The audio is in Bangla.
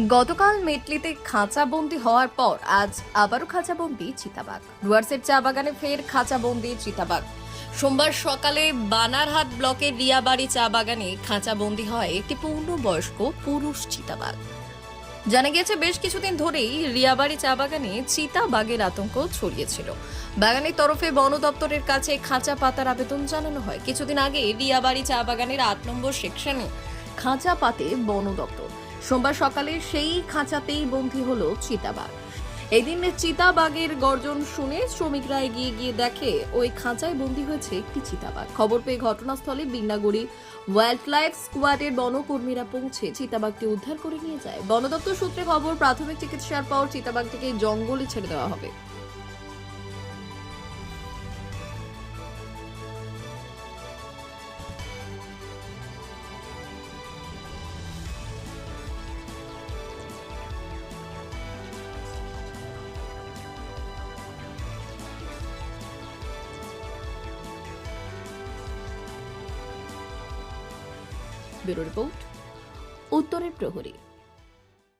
গতকাল মেটলিতে খাঁচাবন্দি হওয়ার পর আজ আবারও খাঁচাবন্দি চিতাবাঘ। ডুয়ার্সের চা বাগানে ফের খাঁচাবন্দি চিতাবাঘ। সোমবার সকালে বানারহাট ব্লকের রিয়াবাড়ি চা বাগানে খাঁচাবন্দি হয় একটি পূর্ণবয়স্ক পুরুষ চিতাবাঘ। জানা গিয়েছে, বেশ কিছুদিন ধরেই রিয়াবাড়ি চা বাগানে চিতাবাঘের আতঙ্ক ছড়িয়েছিল। বাগানের তরফে বন দপ্তরের কাছে খাঁচা পাতার আবেদন জানানো হয়। কিছুদিন আগে রিয়াবাড়ি চা বাগানের ৮ নম্বর সেকশনে খাঁচা পাতে বন দপ্তর। সোমবার সকালে সেই খাঁচাতেই বন্দী হলো চিতাবাঘ। এদিন চিতাবাঘের গর্জন শুনে শ্রমিকরা এগিয়ে গিয়ে দেখে ওই খাঁচায় বন্দী হয়েছে একটি চিতাবাঘ। খবর পেয়ে ঘটনাস্থলে বিন্নাগুড়ি ওয়াইল্ড লাইফ স্কোয়াডের বনকর্মীরা পৌঁছে চিতাবাঘটি উদ্ধার করে নিয়ে যায়। বন দপ্তর সূত্রে খবর, প্রাথমিক চিকিৎসার পর চিতাবাঘটিকে জঙ্গলে ছেড়ে দেওয়া হবে। ব্যুরো রিপোর্ট, উত্তরের প্রহরী।